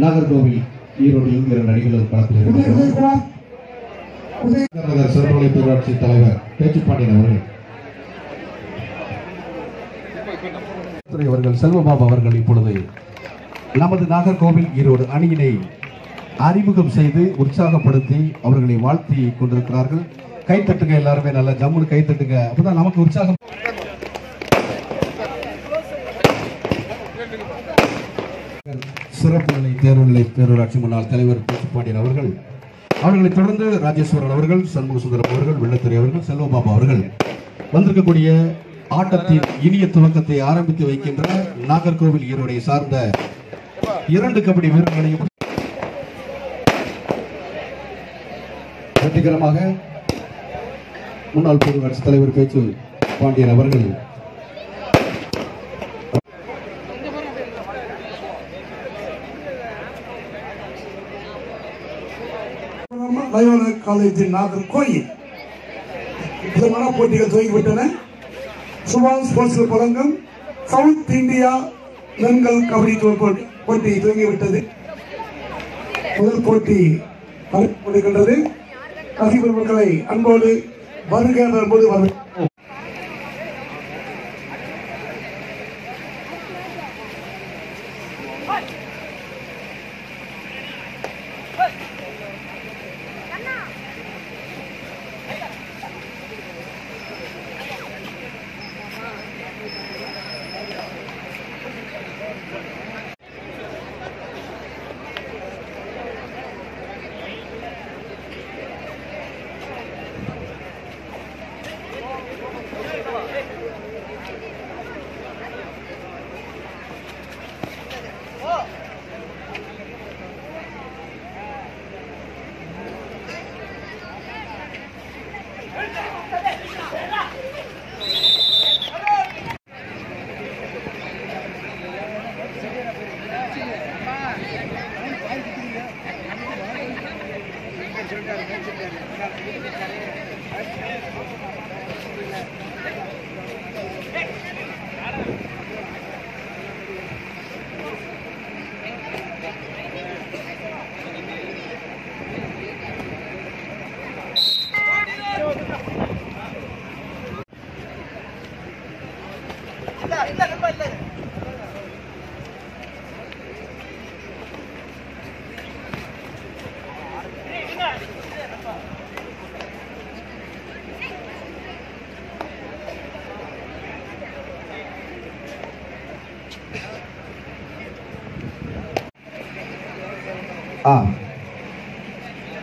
நாகர்கோவில் ஈரோடு இரண்டு அணிகளும் களத்தில் சிறப்புகளை பேரூராட்சி தலைவர் பேச்சுப்பாண்டியன் அவர்கள் செல்வபாபு அவர்கள் இப்பொழுது நமது நாகர்கோவில் ஈரோடு அணியினை அறிமுகம் செய்து உற்சாகப்படுத்தி அவர்களை வாழ்த்தி கொண்டிருக்கிறார்கள். கைத்தட்டுங்க, எல்லாருமே நல்ல ஜம்முன்னு கைத்தட்டுங்க, அப்பதான் நமக்கு உற்சாகம். சிறப்பு நிலை தேர்வுநிலை பேரூராட்சி முன்னாள் தலைவர் பேச்சுப்பாண்டியன் அவர்களை தொடர்ந்து ராஜேஸ்வரன் அவர்கள், சண்முக சுந்தரம் அவர்கள், வெள்ளத்துறை அவர்கள், செல்வபாபு அவர்கள் வந்திருக்கக்கூடிய ஆட்டத்தின் இனிய துவக்கத்தை ஆரம்பித்து வைக்கின்ற நாகர்கோவில் ஈரோடை சார்ந்த 2 கபடி வீரர்களையும் வெற்றிகரமாக முன்னாள் பேரூராட்சி தலைவர் பேச்சு பாண்டியன் அவர்கள் காலேஜின் நாகர்கோயில் விதமான போட்டிகள் துவங்கிவிட்டன. சுபாஷ் ஸ்போர்ட்ஸ் பழங்கம் சவுத் இந்தியா பெண்கள் கபடி போட்டி துவங்கிவிட்டது. முதல் போட்டி நடைபெறுகின்றது. ரசிகர் மக்களை அன்போடு வருக என்பது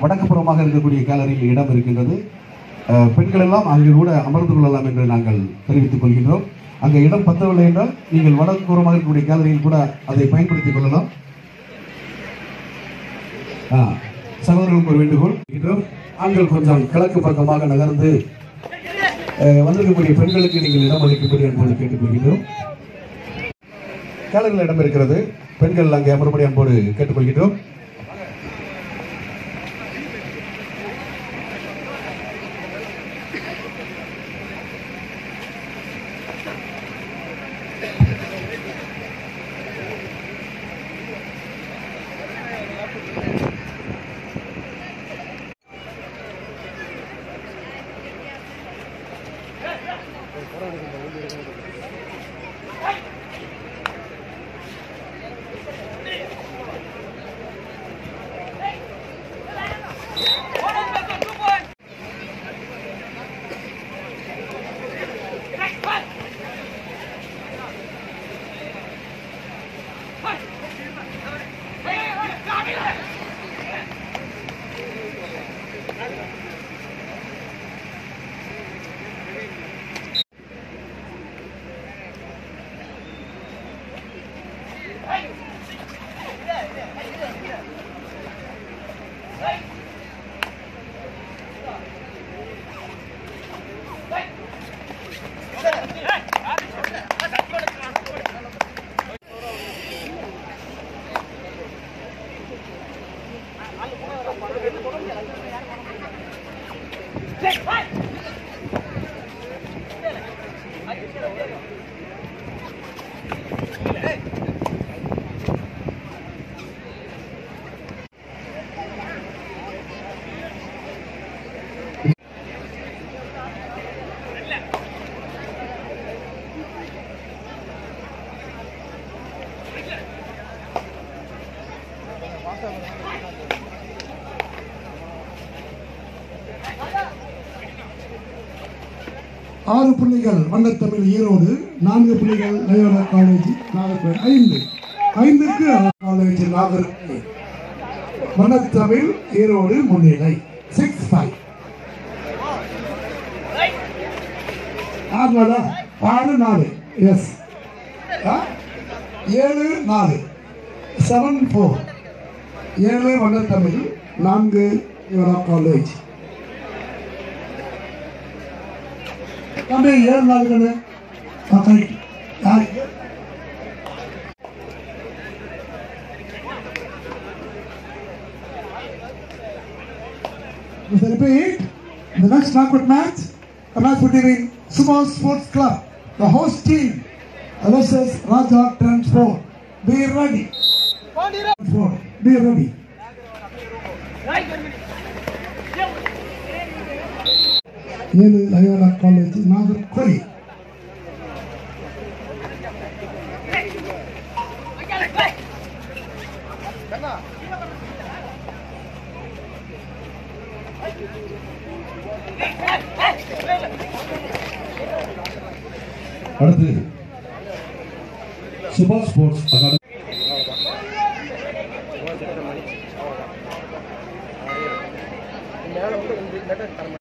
வடக்குப்புறமாக இருக்கக்கூடிய கேலரியில் இடம் இருக்கின்றது. பெண்கள் எல்லாம் அங்கு கூட அமர்ந்து கொள்ளலாம் என்று நாங்கள் தெரிவித்துக் கொள்கின்றோம். அங்கே இடம் பத்தவில்லை என்றால் நீங்கள் வடக்குப்புறமாக இருக்கக்கூடிய கேலரியில் கூட அதை பயன்படுத்திக் கொள்ளலாம். சகோதரர்களுக்கு ஒரு வேண்டுகோள், ஆண்கள் கொஞ்சம் கிழக்கு பக்கமாக நகர்ந்து வந்திருக்கக்கூடிய பெண்களுக்கு நீங்கள் இடம் அளிக்கும்படி அன்போடு கேட்டுக்கொள்கின்றோம். கேலரியில் இடம் இருக்கிறது, பெண்கள் அங்கே அமர்படி அன்போடு கேட்டுக்கொள்கின்றோம். 6 புள்ளிகள் வண்ணத்தமிழ் ஈரோடு, 4 புள்ளிகள் லயோலா காலேஜ் நாகர்கோவில், 5க்கு காலேஜ் நாகர்கோவில். வண்ணத்தமிழ் ஈரோடு முன்னிலை 6-5. 6-4 எஸ் 7-4 7-4. 7 வண்ணத்தமிழ், 4 Loyola college. தம்பி 7-4 repeat the next knockout match. A match between Subhash Sports Club, the host team, versus Raja Transport. Be ready. Be ready. Loyola College, Nagarkoi. அடுத்து சுபாஷ் ஸ்போர்ட்ஸ் அகாடமி